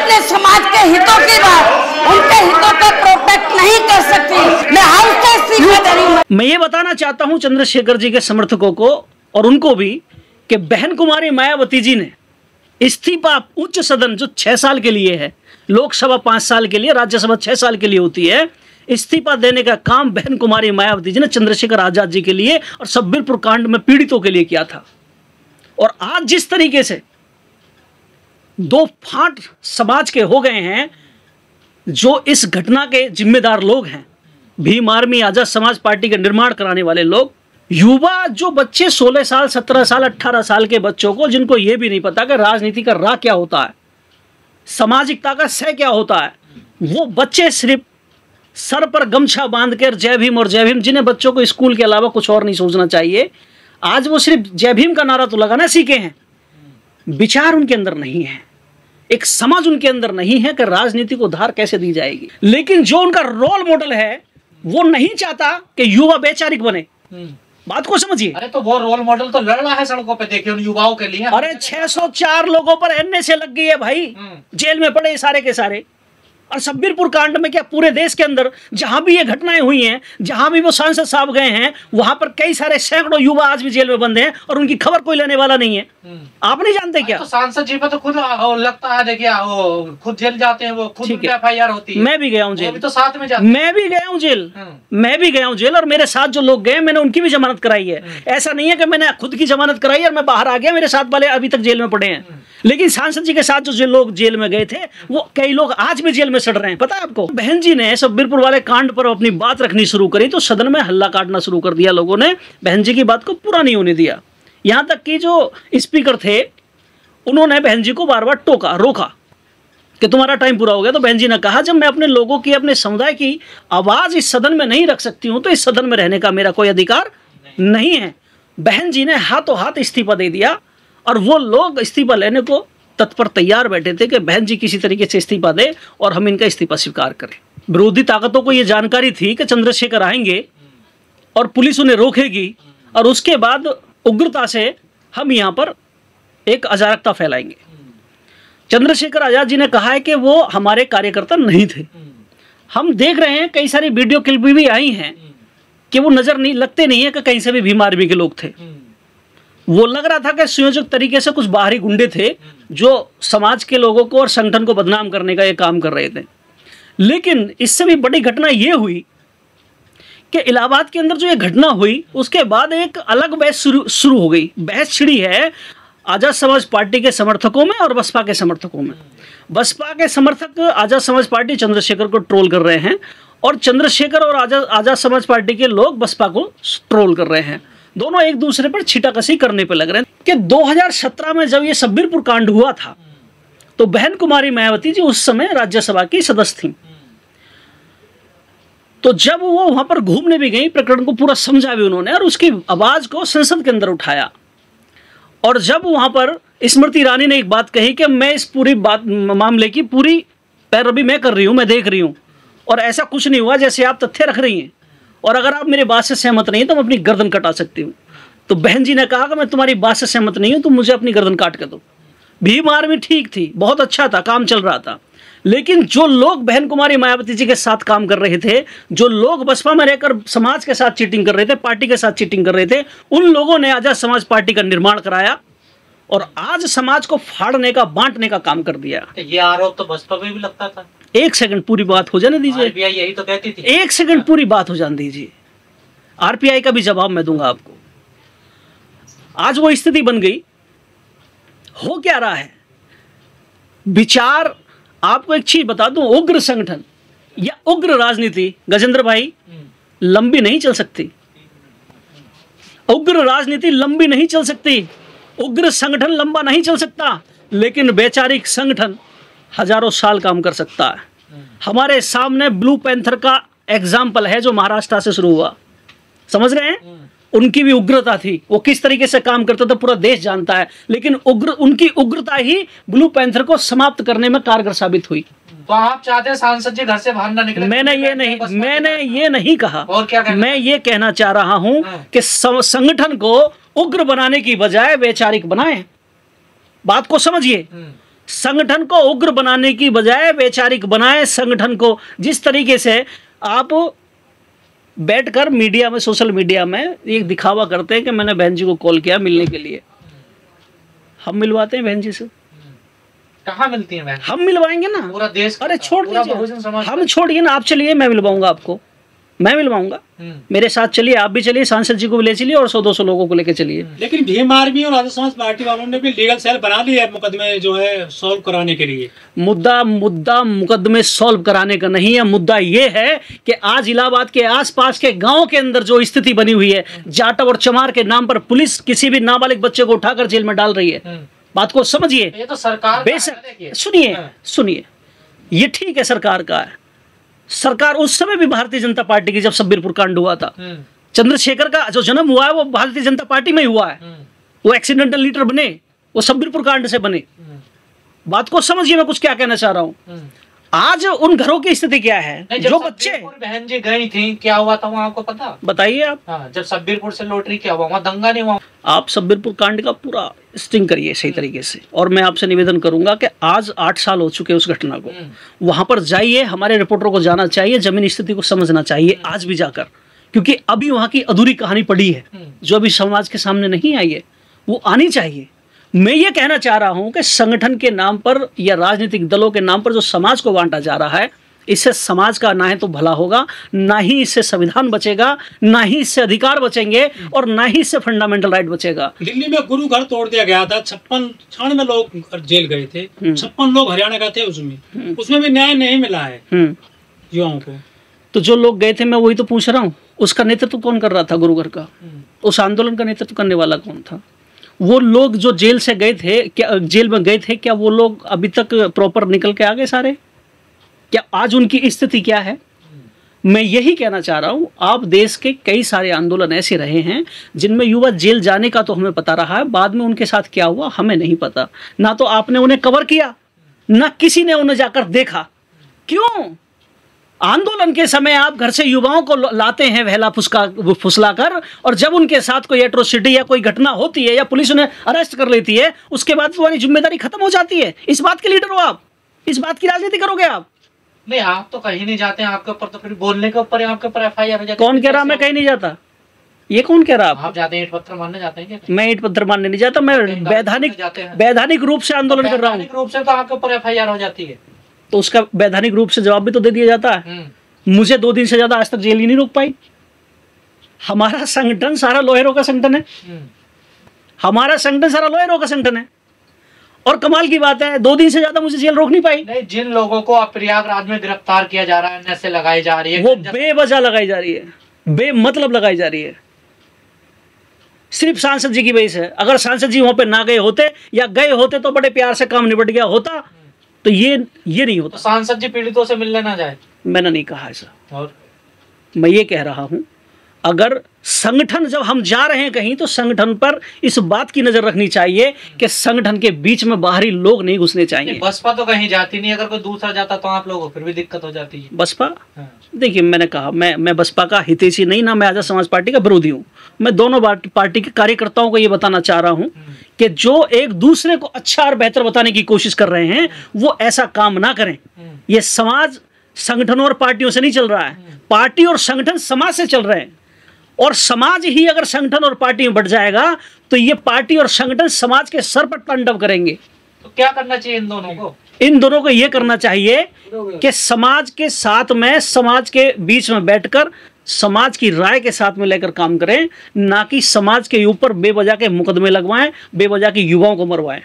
अपने समाज के हितों की बात, उनके हितों को प्रोटेक्ट नहीं कर सकती। मैं हाउस से इस्तीफा दे रही हूं। मैं ये बताना चाहता हूं चंद्रशेखर जी के समर्थकों को और उनको भी कि बहन कुमारी मायावती जी ने इस्तीफा उच्च सदन जो 6 साल के लिए है, लोकसभा 5 साल के लिए, राज्यसभा 6 साल के लिए होती है, इस्तीफा देने का काम बहन कुमारी मायावती जी ने चंद्रशेखर आजाद जी के लिए और सब्बीरपुर कांड में पीड़ितों के लिए किया था। और आज जिस तरीके से दो फांट समाज के हो गए हैं, जो इस घटना के जिम्मेदार लोग हैं, भीम आर्मी आजाद समाज पार्टी का निर्माण कराने वाले लोग, युवा जो बच्चे 16 साल 17 साल 18 साल के बच्चों को, जिनको ये भी नहीं पता कि राजनीति का रा क्या होता है, सामाजिकता का सह क्या होता है, वो बच्चे सिर्फ सर पर गमछा बांध कर जय भीम और जय भीम, जिन्हें बच्चों को स्कूल के अलावा कुछ और नहीं सोचना चाहिए, आज वो सिर्फ जय भीम का नारा तो लगाना सीखे हैं, विचार उनके अंदर नहीं है, एक समझ उनके अंदर नहीं है कि राजनीति को धार कैसे दी जाएगी। लेकिन जो उनका रोल मॉडल है वो नहीं चाहता कि युवा वैचारिक बने। बात को समझिए। अरे तो वो रोल मॉडल तो लड़ रहा है सड़कों पे, देखिए उन युवाओं के लिए। अरे 604 लोगों पर एनएसए लग गई है भाई, जेल में पड़े सारे के सारे। और सब्बीरपुर कांड में क्या पूरे देश के अंदर जहां भी ये घटनाएं हुई हैं, जहां भी वो सांसद साहब गए हैं, वहां पर कई सारे सैकड़ों युवा आज भी जेल में बंद हैं और उनकी खबर कोई लेने वाला नहीं है। आप नहीं जानते क्या? तो सांसद जी पे तो खुद लगता है, देखिए वो खुद जेल जाते हैं, वो खुद FIR होती है। मैं भी गया हूँ जेल, तो साथ में जाते, मैं भी गया हूँ जेल, मैं भी गया हूँ जेल, और मेरे साथ जो लोग गए मैंने उनकी भी जमानत कराई है। ऐसा नहीं है कि मैंने खुद की जमानत कराई और मैं बाहर आ गया, मेरे साथ वाले अभी तक जेल में पड़े हैं। लेकिन सांसद जी के साथ जो लोग जेल में गए थे, वो कई लोग आज भी जेल में सड़ रहे हैं। पता है आपको? बहन जी ने सब्बीरपुर वाले कांड पर अपनी बात रखनी शुरू करी तो सदन में हल्ला काटना शुरू कर दिया लोगों ने, बहन जी की बात को पूरा नहीं होने दिया। यहां तक कि जो स्पीकर थे उन्होंने बहन जी को बार बार टोका, रोका कि तुम्हारा टाइम पूरा हो गया। तो बहन जी ने कहा, जब मैं अपने लोगों की, अपने समुदाय की आवाज इस सदन में नहीं रख सकती हूं तो इस सदन में रहने का मेरा कोई अधिकार नहीं है। बहन जी ने हाथों हाथ इस्तीफा दे दिया और वो लोग इस्तीफा लेने को तत्पर तैयार बैठे थे कि बहन जी किसी तरीके से इस्तीफा दे और हम इनका इस्तीफा स्वीकार करें। विरोधी ताकतों को यह जानकारी थी कि चंद्रशेखर आएंगे और पुलिस उन्हें रोकेगी और उसके बाद उग्रता से हम यहाँ पर एक अराजकता फैलाएंगे। चंद्रशेखर आजाद जी ने कहा है कि वो हमारे कार्यकर्ता नहीं थे। हम देख रहे हैं कई सारी वीडियो क्लिप भी आई हैं कि वो नजर नहीं लगते नहीं है कि कहीं से भी भीम आर्मी के लोग थे। वो लग रहा था कि संयोजक तरीके से कुछ बाहरी गुंडे थे जो समाज के लोगों को और संगठन को बदनाम करने का ये काम कर रहे थे। लेकिन इससे भी बड़ी घटना ये हुई कि इलाहाबाद के अंदर जो ये घटना हुई उसके बाद एक अलग बहस शुरू हो गई। बहस छिड़ी है आजाद समाज पार्टी के समर्थकों में और बसपा के समर्थकों में। बसपा के समर्थक आजाद समाज पार्टी चंद्रशेखर को ट्रोल कर रहे हैं और चंद्रशेखर और आजाद समाज पार्टी के लोग बसपा को ट्रोल कर रहे हैं। दोनों एक दूसरे पर छीटाकशी करने पे लग रहे हैं कि 2017 में जब ये सब्बीरपुर कांड हुआ था तो बहन कुमारी मायावती जी उस समय राज्यसभा की सदस्य थी। तो जब वो वहां पर घूमने भी गई, प्रकरण को पूरा समझा भी उन्होंने और उसकी आवाज को संसद के अंदर उठाया। और जब वहां पर स्मृति ईरानी ने एक बात कही कि मैं इस पूरी बात मामले की पूरी पैरवी मैं कर रही हूं, मैं देख रही हूं और ऐसा कुछ नहीं हुआ जैसे आप तथ्य रख रही हैं, और अगर आप मेरी बात से सहमत नहीं तो मैं अपनी गर्दन कटा सकती हूँ। तो बहन जी ने कहा कि मैं तुम्हारी बात से सहमत नहीं हूँ, तुम मुझे अपनी गर्दन काट के दो। भीम आर्मी ठीक थी, बहुत अच्छा था, काम चल रहा था, लेकिन जो लोग बहन कुमारी मायावती जी के साथ काम कर रहे थे, जो लोग बसपा में रहकर समाज के साथ चीटिंग कर रहे थे, पार्टी के साथ चीटिंग कर रहे थे, उन लोगों ने आजाद समाज पार्टी का निर्माण कराया और आज समाज को फाड़ने का, बांटने का काम कर दिया। ये आरोप तो बसपा में भी लगता था। एक सेकंड पूरी बात हो जाने दीजिए। RBI यही तो कहती थी। एक सेकंड पूरी बात हो जाने दीजिए। RPI का भी जवाब मैं दूंगा आपको। आज वो स्थिति बन गई। हो क्या रहा है? विचार, आपको एक चीज बता दूं, उग्र संगठन या उग्र राजनीति गजेंद्र भाई लंबी नहीं चल सकती। उग्र राजनीति लंबी नहीं चल सकती, उग्र संगठन लंबा नहीं चल सकता, लेकिन वैचारिक संगठन हजारों साल काम कर सकता है। हमारे सामने ब्लू पैंथर का एग्जाम्पल है जो महाराष्ट्र से शुरू हुआ, समझ रहे हैं? उनकी भी उग्रता थी, वो किस तरीके से काम करता था पूरा देश जानता है, लेकिन उनकी उग्रता ही ब्लू पैंथर को समाप्त करने में कारगर साबित हुई। तो आप चाहते हैं सांसद जी घर से बाहर ना निकले? मैंने ये नहीं कहा। और क्या कहना? मैं ये कहना चाह रहा हूं कि संगठन को उग्र बनाने की बजाय वैचारिक बनाएं। बात को समझिए। संगठन को उग्र बनाने की बजाय वैचारिक बनाए संगठन को। जिस तरीके से आप बैठकर मीडिया में, सोशल मीडिया में एक दिखावा करते हैं कि मैंने बहन जी को कॉल किया मिलने के लिए, हम मिलवाते हैं बहन जी से? कहाँ मिलती है बहन? हम मिलवाएंगे ना पूरा देश। अरे छोड़ बहुजन दीजिए, समाज हम छोड़िए ना, आप चलिए, मैं मिलवाऊंगा आपको, मैं मिलवाऊंगा, मेरे साथ चलिए, आप भी चलिए, सांसद जी को भी ले चलिए और 100-200 लोगों को लेके चलिए। लेकिन भीम आर्मी और आजाद समाज पार्टी वालों ने भी लीगल सेल बना लिया है मुकदमे जो है सॉल्व कराने के लिए। मुद्दा मुकदमे सॉल्व कराने का नहीं है, मुद्दा ये है कि आज इलाहाबाद के आसपास के गांव के अंदर जो स्थिति बनी हुई है, जाटव और चमार के नाम पर पुलिस किसी भी नाबालिग बच्चे को उठाकर जेल में डाल रही है। बात को समझिए। ये तो सरकार बेशक सुनिए, ये ठीक है, सरकार का है। सरकार उस समय भी भारतीय जनता पार्टी की, जब सब्बीरपुर कांड हुआ था, चंद्रशेखर का जो जन्म हुआ है वो भारतीय जनता पार्टी में ही हुआ है। वो एक्सीडेंटल लीडर बने, वो सब्बीरपुर कांड से बने। बात को समझिए मैं कुछ क्या कहना चाह रहा हूं। आज उन घरों की स्थिति क्या है जो बच्चे, बहन जी गई थी, क्या हुआ था वहाँ आपको पता? बताइए आप। हाँ, जब सब्बीरपुर से लौट रही, क्या हुआ वहाँ? दंगा नहीं हुआ? आप सब्बीरपुर कांड का पूरा स्टिंग करिए सही तरीके से, और मैं आपसे निवेदन करूंगा कि आज 8 साल हो चुके उस घटना को, वहां पर जाइए, हमारे रिपोर्टरों को जाना चाहिए, जमीन स्थिति को समझना चाहिए आज भी जाकर, क्योंकि अभी वहां की अधूरी कहानी पड़ी है जो अभी समाज के सामने नहीं आई है, वो आनी चाहिए। मैं ये कहना चाह रहा हूं कि संगठन के नाम पर या राजनीतिक दलों के नाम पर जो समाज को बांटा जा रहा है, इससे समाज का ना है तो भला होगा, ना ही इससे संविधान बचेगा, ना ही इससे अधिकार बचेंगे, और ना ही इससे फंडामेंटल राइट बचेगा। दिल्ली में गुरु घर तोड़ दिया गया था, 96 लोग जेल गए थे, 56 लोग हरियाणा गए थे, उसमें भी न्याय नहीं मिला है युवाओं को। तो जो लोग गए थे, मैं वही तो पूछ रहा हूँ, उसका नेतृत्व कौन कर रहा था गुरु घर का? उस आंदोलन का नेतृत्व करने वाला कौन था? वो लोग जो जेल से गए थे, क्या जेल में गए थे, क्या वो लोग अभी तक प्रॉपर निकल के आ गए सारे? क्या आज उनकी स्थिति क्या है? मैं यही कहना चाह रहा हूं, आप देश के कई सारे आंदोलन ऐसे रहे हैं जिनमें युवा जेल जाने का तो हमें पता रहा है, बाद में उनके साथ क्या हुआ हमें नहीं पता। ना तो आपने उन्हें कवर किया, ना किसी ने उन्हें जाकर देखा। क्यों? आंदोलन के समय आप घर से युवाओं को लाते हैं वहला फुसला कर, और जब उनके साथ कोई एट्रोसिटी या कोई घटना होती है या पुलिस उन्हें अरेस्ट कर लेती है, उसके बाद तुम्हारी जिम्मेदारी खत्म हो जाती है। इस बात के लीडर हो आप, इस बात की राजनीति करोगे आप? नहीं, आप तो कहीं नहीं जाते हैं, आपके ऊपर तो फिर बोलने के ऊपर आपके ऊपर FIR हो जाती है। कौन कह रहा मैं कहीं नहीं जाता? ये कौन कह रहा? आप जाते हैं, ईंट पत्थर मारने जाते हैं क्या? मैं ईंट पत्थर मारने नहीं जाता, मैं वैधानिक रूप से आंदोलन कर रहा हूँ। वैधानिक रूप से तो आपके ऊपर FIR हो जाती है, तो उसका वैधानिक रूप से जवाब भी तो दे दिया जाता है। मुझे 2 दिन से ज्यादा आज तक जेल ही नहीं रोक पाई। हमारा संगठन सारा लॉयरों का संगठन है, हमारा संगठन सारा लॉयरों का संगठन है, और कमाल की बात है 2 दिन से ज्यादा मुझे जेल रोक नहीं पाई। नहीं, जिन लोगों को अब प्रयागराज में गिरफ्तार किया जा रहा है, नशे लगाई जा रही है, वो बेवजह लगाई जा रही है, बेमतलब लगाई जा रही है, सिर्फ सांसद जी की वजह से। अगर सांसद जी वहां पे ना गए होते या गए होते तो बड़े प्यार से काम निपट गया होता, तो ये नहीं होता। तो सांसद जी पीड़ितों से मिलने ना जाए? मैंने नहीं कहा ऐसा, और मैं ये कह रहा हूं, अगर संगठन, जब हम जा रहे हैं कहीं, तो संगठन पर इस बात की नजर रखनी चाहिए कि संगठन के बीच में बाहरी लोग नहीं घुसने चाहिए। बसपा तो कहीं जाती नहीं, अगर कोई दूसरा जाता तो आप लोगों को फिर भी दिक्कत हो जाती है। बसपा, देखिए मैंने कहा, मैं बसपा का हितैषी नहीं, ना मैं आजाद समाज पार्टी का विरोधी हूँ। मैं दोनों पार्टी के कार्यकर्ताओं को ये बताना चाह रहा हूँ कि जो एक दूसरे को अच्छा और बेहतर बताने की कोशिश कर रहे हैं, वो ऐसा काम ना करें। ये समाज संगठनों और पार्टियों से नहीं चल रहा है, पार्टी और संगठन समाज से चल रहे हैं, और समाज ही अगर संगठन और पार्टी में बढ़ जाएगा तो ये पार्टी और संगठन समाज के सर पर तांडव करेंगे। तो क्या करना चाहिए इन दोनों को? इन दोनों को ये करना चाहिए कि समाज के साथ में, समाज के बीच में बैठकर समाज की राय के साथ में लेकर काम करें, ना कि समाज के ऊपर बेवजह के मुकदमे लगवाएं, बेवजह के युवाओं को मरवाएं।